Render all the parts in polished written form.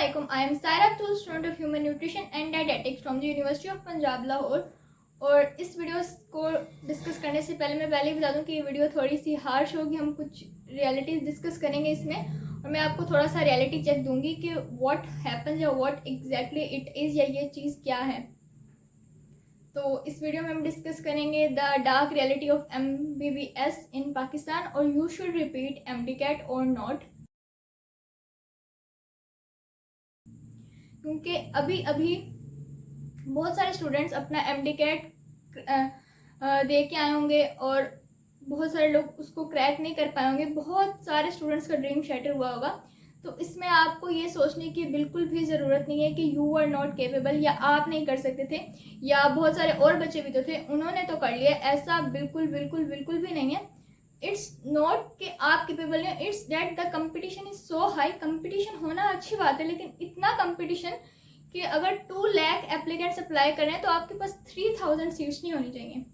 Assalamualaikum. I am Saira Tul, student of Human Nutrition and Dietetics from the University of Punjab, Lahore. और इस video को discuss करने से पहले मैं पहले ही बता दूं कि ये वीडियो थोड़ी सी हार्श होगी। हम कुछ रियलिटीज़ डिस्कस करेंगे इसमें, और मैं आपको थोड़ा सा रियलिटी चेक दूंगी कि व्हाट हैपन्स या व्हाट एग्जैक्टली इट इज़, या ये चीज़ क्या है। तो इस वीडियो में हम डिस्कस करेंगे the dark reality of MBBS इन पाकिस्तान, और यू शुड रिपीट MDCAT और नॉट। क्योंकि अभी अभी बहुत सारे स्टूडेंट्स अपना MDCAT दे के आए होंगे और बहुत सारे लोग उसको क्रैक नहीं कर पाए होंगे। बहुत सारे स्टूडेंट्स का ड्रीम शैटर हुआ होगा। तो इसमें आपको ये सोचने की बिल्कुल भी ज़रूरत नहीं है कि यू आर नॉट केपेबल, या आप नहीं कर सकते थे, या बहुत सारे और बच्चे भी तो थे उन्होंने तो कर लिया। ऐसा बिल्कुल बिल्कुल बिल्कुल भी नहीं है। इट्स नॉट कि आप केपेबल हैं, it's that the competition is so high. Competition होना अच्छी बात है, लेकिन इतना कंपटीशन कि अगर 2 लाख एप्लीकेंट्स अप्लाई कर रहे हैं तो आपके पास 3000 सीट्स नहीं होनी चाहिए।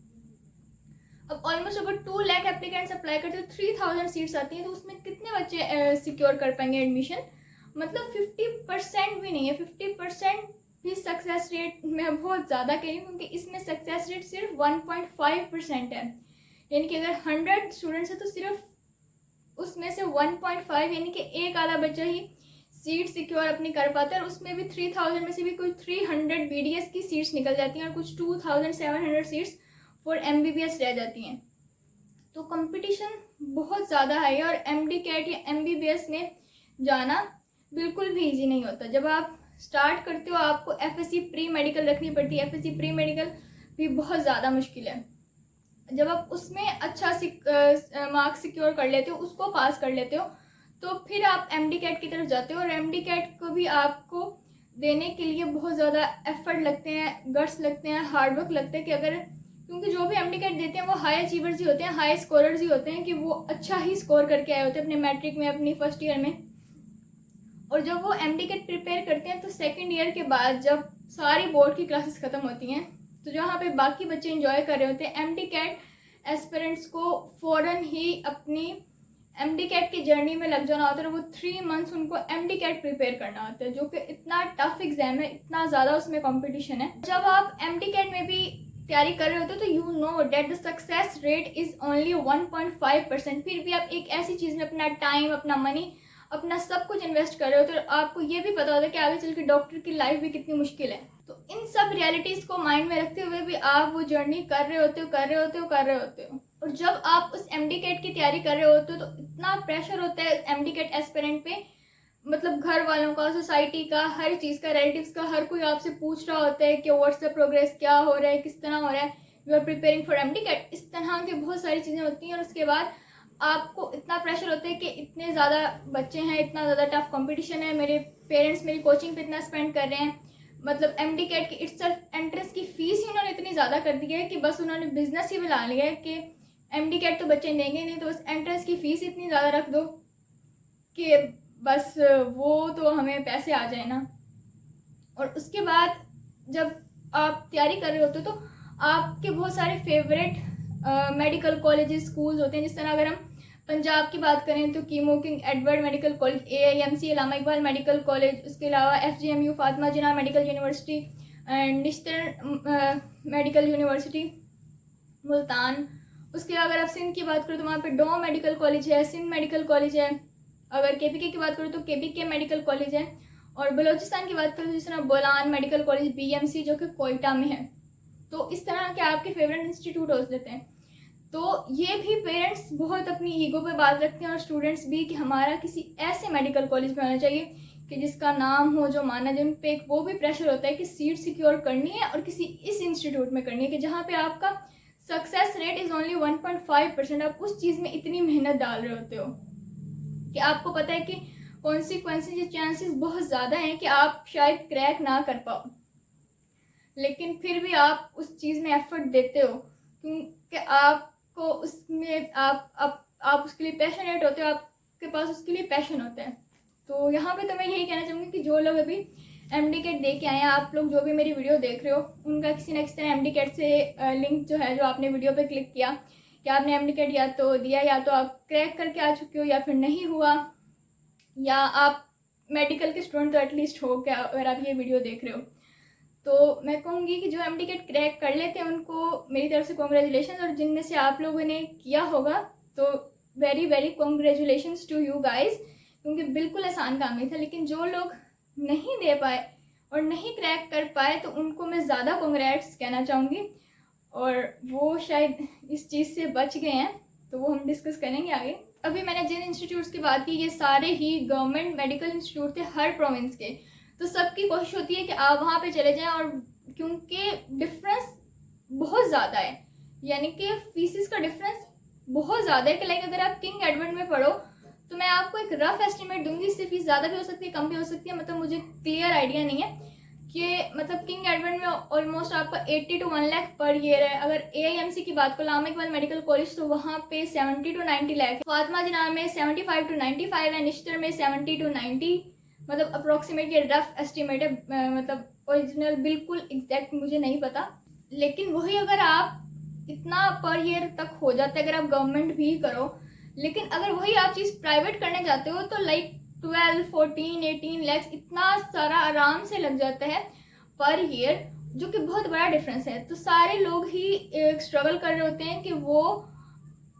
अब ऑलमोस्ट अगर 2 लाख एप्लीकेंट्स अप्लाई करते हो 3000 सीट्स आती हैं, तो उसमें कितने बच्चे सिक्योर कर पाएंगे एडमिशन? मतलब 50% भी नहीं है। 50% भी सक्सेस रेट मैं बहुत ज़्यादा कह रही हूँ, क्योंकि इसमें सक्सेस रेट सिर्फ 1.5% है। यानी कि अगर 100 स्टूडेंट्स है तो सिर्फ उसमें से 1.5 यानी कि एक आधा बच्चा ही सीट सिक्योर अपनी कर पाता है, और उसमें भी 3000 में से भी कोई 300 BDS की सीट्स निकल जाती हैं और कुछ 2700 सीट्स फॉर MBBS रह जाती हैं। तो कंपटीशन बहुत ज़्यादा है, और MDCAT या MBBS में जाना बिल्कुल भी ईजी नहीं होता। जब आप स्टार्ट करते हो आपको FSC प्री मेडिकल रखनी पड़ती है। FSC प्री मेडिकल भी बहुत ज़्यादा मुश्किल है। जब आप उसमें अच्छा मार्क्स सिक्योर कर लेते हो, उसको पास कर लेते हो, तो फिर आप MDCAT की तरफ जाते हो। और MDCAT को भी आपको देने के लिए बहुत ज़्यादा एफर्ट लगते हैं, गट्स लगते हैं, हार्डवर्क लगता है कि अगर, क्योंकि जो भी MDCAT देते हैं वो हाई अचीवर्स ही होते हैं, हाई स्कोरर्स ही होते हैं, कि वो अच्छा ही स्कोर करके आए होते हैं अपने मैट्रिक में, अपनी फर्स्ट ईयर में। और जब वो MDCAT प्रिपेयर करते हैं तो सेकेंड ईयर के बाद जब सारी बोर्ड की क्लासेस ख़त्म होती हैं, तो जहाँ पे बाकी बच्चे इंजॉय कर रहे होते हैं, MDCAT एस्पिरेंट्स को फ़ौरन ही अपनी MDCAT की जर्नी में लग जाना होता है। और वो 3 मंथ्स उनको MDCAT प्रिपेयर करना होता है, जो कि इतना टफ एग्ज़ाम है, इतना ज़्यादा उसमें कंपटीशन है। जब आप MDCAT में भी तैयारी कर रहे होते हो तो you know that the success rate is only 1.5%। फिर भी आप एक ऐसी चीज़ में अपना टाइम, अपना मनी, अपना सब कुछ इन्वेस्ट कर रहे होते हो, तो आपको ये भी पता होता है कि आगे चल के डॉक्टर की लाइफ भी कितनी मुश्किल है। तो इन सब रियलिटीज़ को माइंड में रखते हुए भी आप वो जर्नी कर रहे होते हो। और जब आप उस MDCAT की तैयारी कर रहे होते हो तो इतना प्रेशर होता है MDCAT एस्पिरेंट पे, मतलब घर वालों का, सोसाइटी का, हर चीज़ का, रिलेटिव्स का, हर कोई आपसे पूछ रहा होता है कि व्हाट्स द प्रोग्रेस, क्या हो रहा है, किस तरह हो रहा है, you are preparing for MDCAT। इस तरह की बहुत सारी चीज़ें होती हैं। और उसके बाद आपको इतना प्रेशर होता है कि इतने ज़्यादा बच्चे हैं, इतना ज़्यादा टफ कंपटीशन है, मेरे पेरेंट्स मेरी कोचिंग पे इतना स्पेंड कर रहे हैं। मतलब MDCAT की इट्सल्फ एंट्रेंस की फ़ीस ही उन्होंने इतनी ज़्यादा कर दी है कि बस उन्होंने बिजनेस ही बना लिया है कि MDCAT तो बच्चे देंगे नहीं, तो बस एंट्रेंस की फ़ीस इतनी ज़्यादा रख दो कि बस वो तो हमें पैसे आ जाए ना। और उसके बाद जब आप तैयारी कर रहे होते हो तो आपके बहुत सारे फेवरेट मेडिकल कॉलेजेस, स्कूल्स होते हैं। जिस तरह अगर हम पंजाब की बात करें तो chemo king Edward medical college, AIMC अल्लामा इकबाल मेडिकल कॉलेज, उसके अलावा FGMU Fatima Jinnah medical university, and Nishtar medical university Multan. उसके अगर आप सिंध की बात करो तो वहाँ पे डोम मेडिकल कॉलेज है, सिंध मेडिकल कॉलेज है। अगर KPK की बात करो तो KPK मेडिकल कॉलेज है। और बलूचिस्तान की बात करो तो जिस तरह बोलान मेडिकल कॉलेज, BMC, जो कि कोयटा में है। तो इस तरह के आपके फेवरेट इंस्टीट्यूट हो देते हैं। तो ये भी पेरेंट्स बहुत अपनी ईगो पे बात रखते हैं, और स्टूडेंट्स भी, कि हमारा किसी ऐसे मेडिकल कॉलेज में होना चाहिए कि जिसका नाम हो, जो माना, जिन पे वो भी प्रेशर होता है कि सीट सिक्योर करनी है, और किसी इस इंस्टीट्यूट में करनी है कि जहाँ पे आपका सक्सेस रेट इज़ ओनली 1.5%। आप उस चीज़ में इतनी मेहनत डाल रहे होते हो कि आपको पता है कि कॉन्सिक्वेंसेज या चांसेस बहुत ज़्यादा हैं कि आप शायद क्रैक ना कर पाओ, लेकिन फिर भी आप उस चीज़ में एफर्ट देते हो क्योंकि आपको उसमें आप उसके लिए पैशनेट होते हो, आपके पास उसके लिए पैशन होता है। तो यहाँ पे तो मैं यही कहना चाहूँगी कि जो लोग अभी MDCAT दे के आए हैं, आप लोग जो भी मेरी वीडियो देख रहे हो, उनका किसी न किसी तरह MDCAT से लिंक जो है, जो आपने वीडियो पे क्लिक किया कि आपने MDCAT या तो दिया, या तो आप क्रैक करके आ चुके हो, या फिर नहीं हुआ, या आप मेडिकल के स्टूडेंट तो एटलीस्ट हो क्या, अगर आप ये वीडियो देख रहे हो। तो मैं कहूँगी कि जो एमडीकेट क्रैक कर लेते हैं उनको मेरी तरफ से कॉन्ग्रेचुलेशन, और जिनमें से आप लोगों ने किया होगा तो very very congratulations to you guys, क्योंकि बिल्कुल आसान काम नहीं था। लेकिन जो लोग नहीं दे पाए और नहीं क्रैक कर पाए तो उनको मैं ज़्यादा कॉन्ग्रेट्स कहना चाहूँगी, और वो शायद इस चीज़ से बच गए हैं, तो वो हम डिस्कस करेंगे आगे। अभी मैंने जिन इंस्टीट्यूट्स की बात की ये सारे ही गवर्नमेंट मेडिकल इंस्टीट्यूट थे हर प्रोविंस के, तो सबकी कोशिश होती है कि आप वहाँ पे चले जाएं, और क्योंकि डिफरेंस बहुत ज़्यादा है, यानी कि फीसिस का डिफरेंस बहुत ज़्यादा है कि लाइक अगर आप किंग एडवर्ड में पढ़ो तो मैं आपको एक रफ एस्टिमेट दूंगी, इससे फीस ज़्यादा भी हो सकती है कम भी हो सकती है, मतलब मुझे क्लियर आइडिया नहीं है कि मतलब किंग एडवर्ड में ऑलमोस्ट आपका 80 to 1 लाख पर ईयर है। अगर AIMC की बात को लामा इकबाल मेडिकल कॉलेज तो वहाँ पे 70 to 90 लाख है, फातिमा जिन्ना में 75 to 95 है, निश्तर में 70 to 90, मतलब अप्रोक्सीमेट ये रफ एस्टिमेट है, मतलब ओरिजिनल बिल्कुल एग्जैक्ट मुझे नहीं पता। लेकिन वही अगर आप इतना पर ईयर तक हो जाता है अगर आप गवर्नमेंट भी करो, लेकिन अगर वही आप चीज़ प्राइवेट करने जाते हो तो लाइक 12, 14, 18 लैक्स इतना सारा आराम से लग जाता है पर ईयर, जो कि बहुत बड़ा डिफरेंस है। तो सारे लोग ही स्ट्रगल कर रहे होते हैं कि वो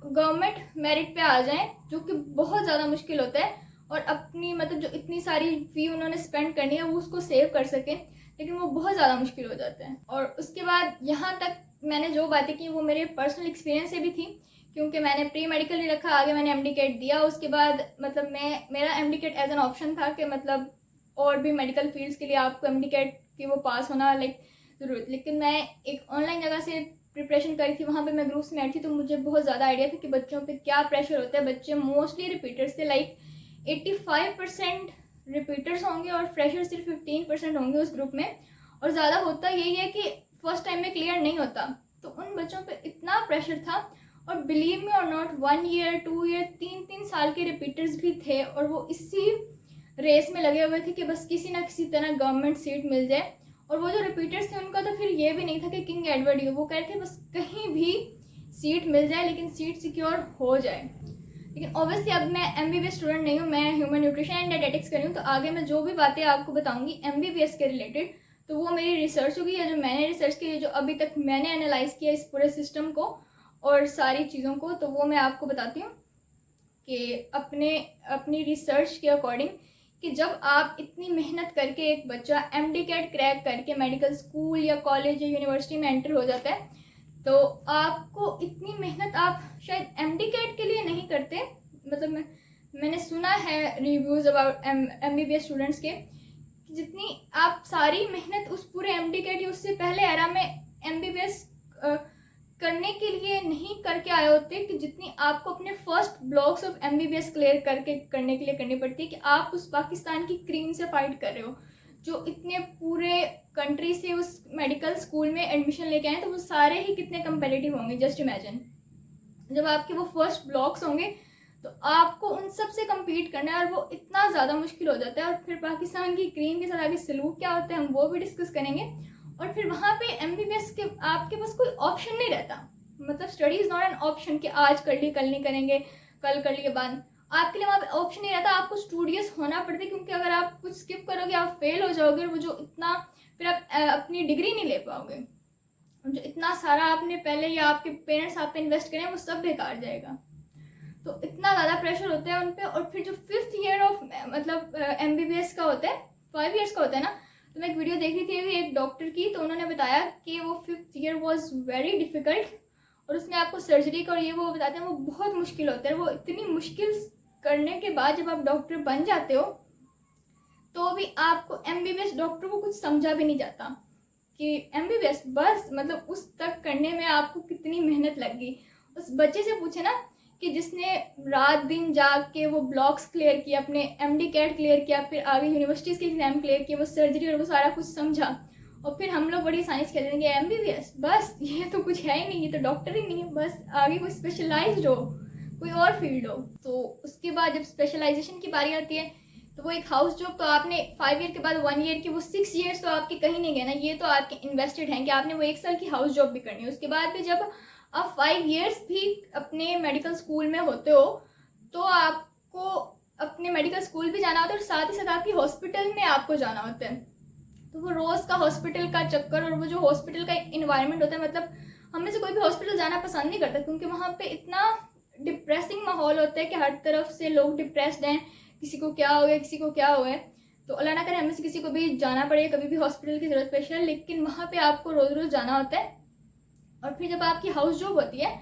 गवर्नमेंट मेरिट पे आ जाएं, जो कि बहुत ज़्यादा मुश्किल होता है, और अपनी मतलब जो इतनी सारी फी उन्होंने स्पेंड करनी है वो उसको सेव कर सकें, लेकिन वो बहुत ज़्यादा मुश्किल हो जाता है। और उसके बाद यहाँ तक मैंने जो बातें की वो मेरे पर्सनल एक्सपीरियंस से भी थी, क्योंकि मैंने प्री मेडिकल ही रखा, आगे मैंने एमडीकेट दिया, उसके बाद मतलब मेरा एमडीकेट एज एन ऑप्शन था कि मतलब और भी मेडिकल फील्ड्स के लिए आपको एमडीकेट की वो पास होना लाइक ज़रूरत। लेकिन मैं एक ऑनलाइन जगह से प्रिपरेशन करी थी, वहाँ पे मैं ग्रुप्स में ऐड थी, तो मुझे बहुत ज़्यादा आइडिया था कि बच्चों पे क्या प्रेशर होता है। बच्चे मोस्टली रिपीटर्स थे, लाइक 85% रिपीटर्स होंगे और फ्रेशर सिर्फ 15% होंगे उस ग्रुप में, और ज़्यादा होता यही है कि फर्स्ट टाइम में क्लियर नहीं होता। तो उन बच्चों पे इतना प्रेशर था, और बिलीव मी और नॉट 1 ईयर 2 ईयर 3 साल के रिपीटर्स भी थे, और वो इसी रेस में लगे हुए थे कि बस किसी ना किसी तरह गवर्नमेंट सीट मिल जाए। और वो जो रिपीटर्स थे उनका तो फिर ये भी नहीं था कि किंग एडवर्ड ही हो, वो कह रहे थे बस कहीं भी सीट मिल जाए लेकिन सीट सिक्योर हो जाए। लेकिन ऑब्वियसली अब मैं MBBS स्टूडेंट नहीं हूँ, मैं ह्यूमन न्यूट्रिशन एंड डायटेटिक्स कर रही हूँ, तो आगे मैं जो भी बातें आपको बताऊँगी MBBS के रिलेटेड तो वो मेरी रिसर्च होगी, या जो मैंने रिसर्च की है, जो अभी तक मैंने एनालाइज किया इस पूरे सिस्टम को और सारी चीज़ों को, तो वो मैं आपको बताती हूँ कि अपनी रिसर्च के अकॉर्डिंग कि जब आप इतनी मेहनत करके एक बच्चा MDCAT क्रैक करके मेडिकल स्कूल या कॉलेज या यूनिवर्सिटी में एंटर हो जाता है, तो आपको इतनी मेहनत आप शायद MDCAT के लिए नहीं करते। मतलब मैंने सुना है रिव्यूज़ अबाउट MBBS स्टूडेंट्स के, जितनी आप सारी मेहनत उस पूरे MDCAT या उससे पहले एरा में MBBS करने के लिए नहीं करके आए होते, कि जितनी आपको अपने first blocks of MBBS clear करने के लिए करनी पड़ती है, कि आप उस पाकिस्तान की क्रीम से फाइट कर रहे हो जो इतने पूरे कंट्री से उस मेडिकल स्कूल में एडमिशन लेके आए, तो वो सारे ही कितने कंपेटिटिव होंगे। जस्ट इमेजिन जब आपके वो फर्स्ट ब्लॉक्स होंगे तो आपको उन सब से कम्पीट करना है, और वो इतना ज़्यादा मुश्किल हो जाता है। और फिर पाकिस्तान की क्रीम के साथ आगे सलूक क्या होता है हम वो भी डिस्कस करेंगे। और फिर वहाँ पे MBBS के आपके पास कोई ऑप्शन नहीं रहता, मतलब study is not an option कि आज कर ली कल नहीं करेंगे, कल कर लिए बाद, आपके लिए वहाँ पे ऑप्शन नहीं रहता, आपको स्टूडियस होना पड़ता है, क्योंकि अगर आप कुछ स्किप करोगे आप फेल हो जाओगे, वो जो इतना फिर आप अपनी डिग्री नहीं ले पाओगे, जो इतना सारा आपने पहले या आपके पेरेंट्स आप पे इन्वेस्ट करें वो सब बेकार जाएगा। तो इतना ज़्यादा प्रेशर होता है उन पर। और फिर जो 5th ईयर ऑफ मतलब MBBS का होता है, 5 इयर्स का होता है ना, तो मैं एक वीडियो देख रही थी अभी एक डॉक्टर की, तो उन्होंने बताया कि वो 5th year was very difficult, और उसमें आपको सर्जरी का और ये वो बताते हैं वो बहुत मुश्किल होता है। वो इतनी मुश्किल करने के बाद जब आप डॉक्टर बन जाते हो तो भी आपको MBBS डॉक्टर को कुछ समझा भी नहीं जाता कि MBBS बस मतलब उस तक करने में आपको कितनी मेहनत लगी। उस बच्चे से पूछे ना कि जिसने रात दिन जाग के वो ब्लॉक्स क्लियर किया, अपने MDCAT क्लियर किया, फिर आगे यूनिवर्सिटीज़ के एग्ज़ाम क्लियर किए, वो सर्जरी और वो सारा कुछ समझा, और फिर हम लोग बड़ी आसानी से कह देंगे MBBS बस ये तो कुछ है ही नहीं, ये तो डॉक्टर ही नहीं है, बस आगे कोई स्पेशलाइज्ड हो, कोई और फील्ड हो। तो उसके बाद जब स्पेशलाइजेशन की बारी आती है तो वो एक हाउस जॉब, तो आपने 5 ईयर के बाद 1 ईयर की वो 6 ईयर्स तो आपके कहीं नहीं गए ना, ये तो आपके इन्वेस्टेड हैं कि आपने वो 1 साल की हाउस जॉब भी करनी है। उसके बाद भी जब आप 5 इयर्स भी अपने मेडिकल स्कूल में होते हो तो आपको अपने मेडिकल स्कूल भी जाना होता है और साथ ही साथ आपकी हॉस्पिटल में आपको जाना होता है। तो वो रोज़ का हॉस्पिटल का चक्कर और वो जो हॉस्पिटल का इन्वायरमेंट होता है, मतलब हम में से कोई भी हॉस्पिटल जाना पसंद नहीं करता, क्योंकि वहाँ पे इतना डिप्रेसिंग माहौल होता है कि हर तरफ से लोग डिप्रेस्ड हैं, किसी को क्या हो गया, किसी को क्या हुआ है। तो अल्लाह ना करे हमें से किसी को भी जाना पड़े, कभी भी हॉस्पिटल की ज़रूरत पेश है, लेकिन वहाँ पे आपको रोज़ रोज़ जाना होता है। और फिर जब आपकी हाउस जॉब होती है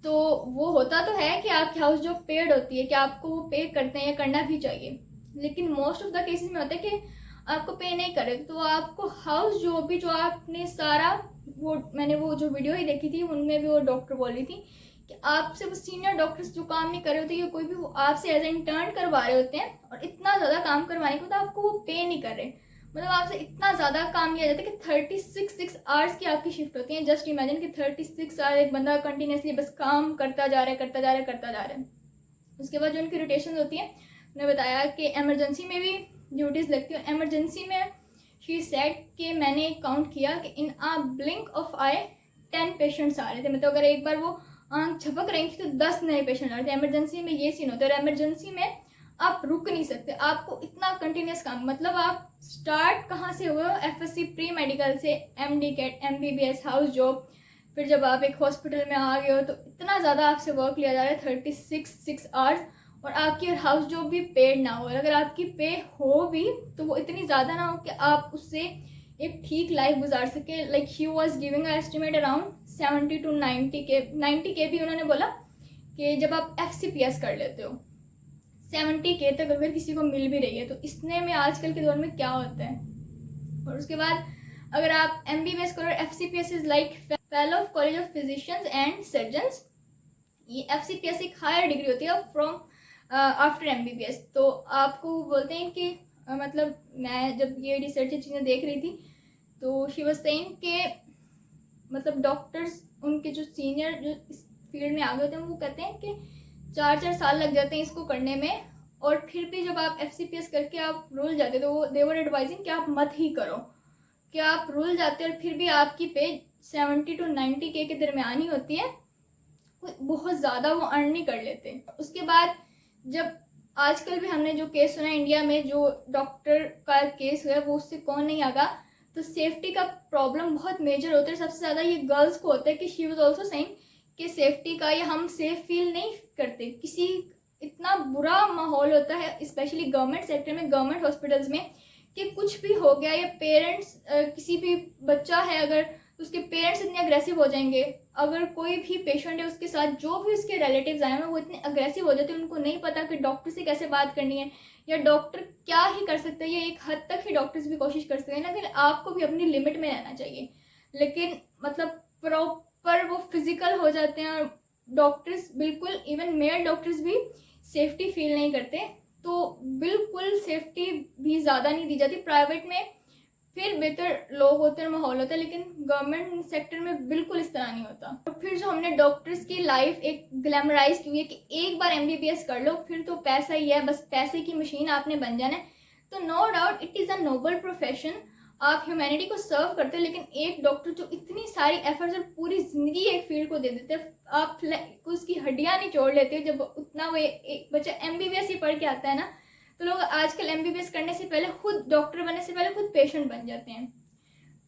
तो वो होता तो है कि आपकी हाउस जॉब पेड होती है, कि आपको वो पे करते हैं या करना भी चाहिए, लेकिन मोस्ट ऑफ द केसेस में होता है कि आपको पे नहीं करे। तो आपको हाउस जॉब भी, जो आपने सारा वो, मैंने वो जो वीडियो ही देखी थी उनमें भी वो डॉक्टर बोल रही थी कि आपसे वो सीनियर डॉक्टर्स जो काम नहीं कर रहे होते या कोई भी, वो आपसे एज ए इंटर्न करवा रहे होते हैं, और इतना ज़्यादा काम करवाने के बाद आपको वो पे नहीं कर रहे। मतलब आपसे इतना ज़्यादा काम लिया जाता है कि 36 आवर्स की आपकी शिफ्ट होती है। जस्ट इमेजिन कि 36 आवर एक बंदा कंटिन्यूसली बस काम करता जा रहा है, करता जा रहा है, करता जा रहा है। उसके बाद जो उनकी रोटेशन होती है, उन्होंने बताया कि एमरजेंसी में भी ड्यूटीज़ लगती है। एमरजेंसी में शी सेड कि मैंने काउंट किया कि इन आ ब्लिंक ऑफ आई 10 पेशेंट्स आ रहे थे। मतलब अगर एक बार वो आँख झपक रही थी तो 10 नए पेशेंट आ रहे थे। एमरजेंसी में ये सीन होता है, और एमरजेंसी में आप रुक नहीं सकते, आपको इतना कंटिन्यूस काम, मतलब आप स्टार्ट कहाँ से हुए हो, एफएससी प्री मेडिकल से, MD CAT, MBBS, house job, फिर जब आप एक हॉस्पिटल में आ गए हो तो इतना ज़्यादा आपसे वर्क लिया जा रहा है, 36 आवर्स, और आपकी हाउस जॉब भी पेड ना हो। और अगर आपकी पे हो भी तो वो इतनी ज़्यादा ना हो कि आप उससे एक ठीक लाइफ गुजार सके। Like she was giving estimate around 70 to 90K भी उन्होंने बोला कि जब आप FCPS कर लेते हो 70K तक अगर किसी को मिल भी रही है, तो इसने में आजकल के दौर में क्या होता है। और उसके बाद अगर आप MBBS करो, FCPS is like fellow of college of physicians and surgeons. ये FCPS एक हायर डिग्री होती है फ्रॉम आफ्टर MBBS। तो आपको बोलते हैं कि मतलब मैं जब ये रिसर्च चीज़ें देख रही थी तो शी वाज सेइंग कि मतलब डॉक्टर्स, उनके जो सीनियर जो इस फील्ड में आगे होते हैं, वो कहते हैं कि 4 साल लग जाते हैं इसको करने में, और फिर भी जब आप FCPS करके आप रुल जाते तो वो दे वर एडवाइजिंग कि आप मत ही करो, कि आप रुल जाते और फिर भी आपकी पे 70 to 90K के दरमियान ही होती है, बहुत ज़्यादा वो अर्न नहीं कर लेते। उसके बाद जब आजकल भी हमने जो केस सुना इंडिया में, जो डॉक्टर का केस हुआ है, वो उससे कौन नहीं आगा, तो सेफ्टी का प्रॉब्लम बहुत मेजर होता है। सबसे ज़्यादा ये गर्ल्स को होता है कि शी वाज आल्सो सेइंग कि सेफ्टी का, ये हम सेफ फील नहीं करते, किसी इतना बुरा माहौल होता है स्पेशली गवर्नमेंट सेक्टर में, गवर्नमेंट हॉस्पिटल्स में, कि कुछ भी हो गया या पेरेंट्स, किसी भी बच्चा है अगर, उसके पेरेंट्स इतने अग्रेसिव हो जाएंगे। अगर कोई भी पेशेंट है उसके साथ जो भी उसके रिलेटिव्स आए हैं वो इतने अग्रेसिव हो जाते हैं, उनको नहीं पता कि डॉक्टर से कैसे बात करनी है या डॉक्टर क्या ही कर सकते हैं। ये एक हद तक ही डॉक्टर्स भी कोशिश कर सकते हैं, लेकिन आपको भी अपनी लिमिट में रहना चाहिए। लेकिन मतलब प्रॉपर वो फिजिकल हो जाते हैं, और डॉक्टर्स बिल्कुल, इवन मेल डॉक्टर्स भी सेफ्टी फील नहीं करते। तो बिल्कुल सेफ्टी भी ज़्यादा नहीं दी जाती। प्राइवेट में फिर बेहतर लोग होते हैं, माहौल होता है, लेकिन गवर्नमेंट सेक्टर में बिल्कुल इस तरह नहीं होता। और फिर जो हमने डॉक्टर्स की लाइफ एक ग्लैमराइज की हुई है कि एक बार MBBS कर लो फिर तो पैसा ही है, बस पैसे की मशीन आपने बन जाना है। तो no doubt it is a noble profession, आप ह्यूमैनिटी को सर्व करते हैं, लेकिन एक डॉक्टर जो इतनी सारी एफर्ट्स और पूरी ज़िंदगी एक फील्ड को दे देते हैं, आप उसकी हड्डियाँ नहीं छोड़ लेते। जब उतना वो एक बच्चा MBBS ही पढ़ के आता है ना, तो लोग आजकल MBBS करने से पहले, खुद डॉक्टर बनने से पहले खुद पेशेंट बन जाते हैं।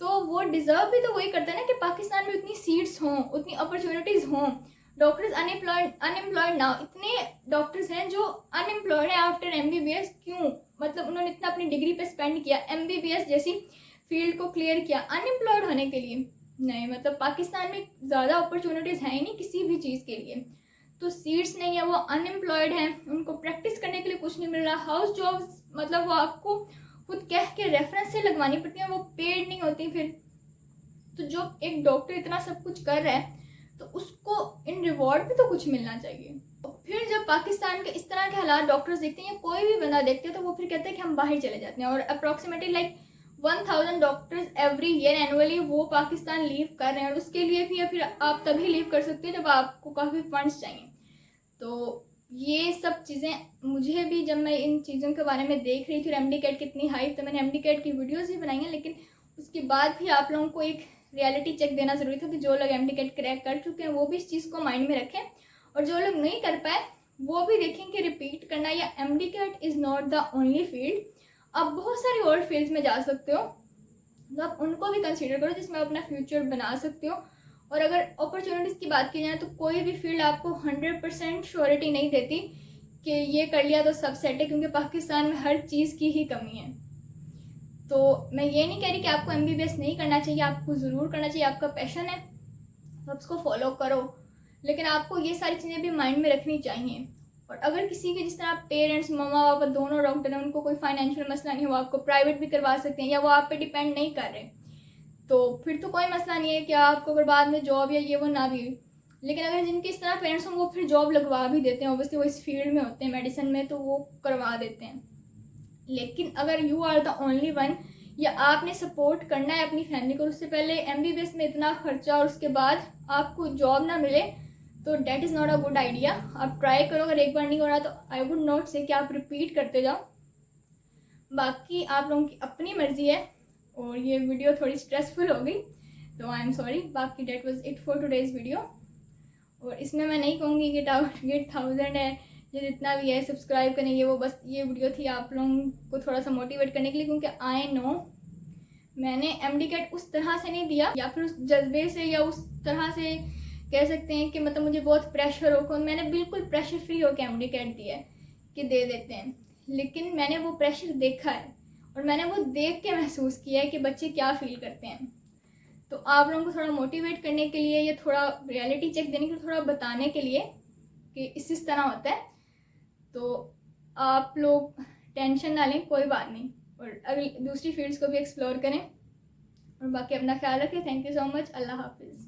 तो वो डिज़र्व भी तो वही करता है ना कि पाकिस्तान में उतनी सीट्स हों, उतनी अपॉर्चुनिटीज़ हों। डॉक्टर्स अनएम्प्लॉयड ना, इतने डॉक्टर्स हैं जो अनएम्प्लॉयड हैं आफ्टर MBBS। क्यों? मतलब उन्होंने इतना अपनी डिग्री पे स्पेंड किया, MBBS जैसी फील्ड को क्लियर किया अनएम्प्लॉयड होने के लिए नहीं। मतलब पाकिस्तान में ज़्यादा अपॉर्चुनिटीज़ हैं ही नहीं किसी भी चीज़ के लिए। तो सीट्स नहीं है, वो अनएम्प्लॉयड हैं, उनको प्रैक्टिस करने के लिए कुछ नहीं मिल रहा। हाउस जॉब्स मतलब वो आपको खुद कह के रेफरेंस से लगवानी पड़ती है, वो पेड नहीं होती फिर। तो जो एक डॉक्टर इतना सब कुछ कर रहा है तो उसको इन रिवॉर्ड भी तो कुछ मिलना चाहिए। फिर जब पाकिस्तान के इस तरह के हालात डॉक्टर्स देखते हैं या कोई भी बंदा देखते हैं तो वो फिर कहते हैं कि हम बाहर चले जाते हैं। और approximately like 1000 doctors every year annually वो पाकिस्तान लीव कर रहे हैं। और उसके लिए भी या फिर आप तभी लीव कर सकते हैं जब आपको काफ़ी फंड्स चाहिए। तो ये सब चीज़ें मुझे भी, जब मैं इन चीज़ों के बारे में देख रही थी और MD कैट कितनी हाइप, तो मैंने MD कैट की वीडियोज़ भी बनाई हैं। लेकिन उसके बाद भी आप लोगों को एक रियलिटी चेक देना ज़रूरी था कि जो लोग MD कैट क्रैक कर चुके हैं वो भी इस चीज़ को माइंड में रखें, और जो लोग नहीं कर पाए वो भी देखें कि रिपीट करना या MD CAT is not the only field, आप बहुत सारी और फील्ड्स में जा सकते हो, तो आप उनको भी कंसीडर करो जिसमें आप अपना फ्यूचर बना सकते हो। और अगर अपॉर्चुनिटीज़ की बात की जाए तो कोई भी फील्ड आपको 100% श्योरिटी नहीं देती कि ये कर लिया तो सब सेट है, क्योंकि पाकिस्तान में हर चीज़ की ही कमी है। तो मैं ये नहीं कह रही कि आपको MBBS नहीं करना चाहिए, आपको ज़रूर करना चाहिए, आपका पैशन है तो आप उसको फॉलो करो, लेकिन आपको ये सारी चीज़ें भी माइंड में रखनी चाहिए। और अगर किसी के जिस तरह पेरेंट्स मम्मा पापा दोनों डॉक्टर हैं, उनको कोई फाइनेंशियल मसला नहीं, वो आपको प्राइवेट भी करवा सकते हैं या वो आप पे डिपेंड नहीं कर रहे, तो फिर तो कोई मसला नहीं है कि आपको अगर बाद में जॉब या ये वो ना भी। लेकिन अगर जिनके इस तरह पेरेंट्स हों वो फिर जॉब लगवा भी देते हैं, ऑब्वियसली वो इस फील्ड में होते हैं मेडिसिन में, तो वो करवा देते हैं। लेकिन अगर you are the only one, या आपने सपोर्ट करना है अपनी फैमिली को, उससे पहले MBBS में इतना खर्चा और उसके बाद आपको जॉब ना मिले, तो that is not a good idea. आप ट्राई करो, अगर एक बार नहीं हो रहा तो आई वुड नॉट से कि आप रिपीट करते जाओ। बाकी आप लोगों की अपनी मर्ज़ी है, और ये वीडियो थोड़ी स्ट्रेसफुल हो गई तो आई एम सॉरी। बाकी that was it for today's video, और इसमें मैं नहीं कहूँगी कि टारगेट 1000 है या जितना भी है सब्सक्राइब करेंगे, वो बस ये वीडियो थी आप लोगों को थोड़ा सा मोटिवेट करने के लिए, क्योंकि आई नो मैंने MD कैट उस तरह से नहीं दिया या फिर उस जज्बे से या उस तरह से कह सकते हैं कि मतलब मुझे बहुत प्रेशर हो, मैंने बिल्कुल प्रेशर फ्री होकर MD कैट दिया है कि दे देते हैं। लेकिन मैंने वो प्रेशर देखा है और मैंने वो देख के महसूस किया है कि बच्चे क्या फील करते हैं। तो आप लोगों को थोड़ा मोटिवेट करने के लिए या थोड़ा रियलिटी चेक देने के लिए, थोड़ा बताने के लिए कि इस तरह होता है, तो आप लोग टेंशन ना लें, कोई बात नहीं, और अगली दूसरी फील्ड्स को भी एक्सप्लोर करें। और बाकी अपना ख्याल रखें। Thank you so much. अल्लाह हाफिज़।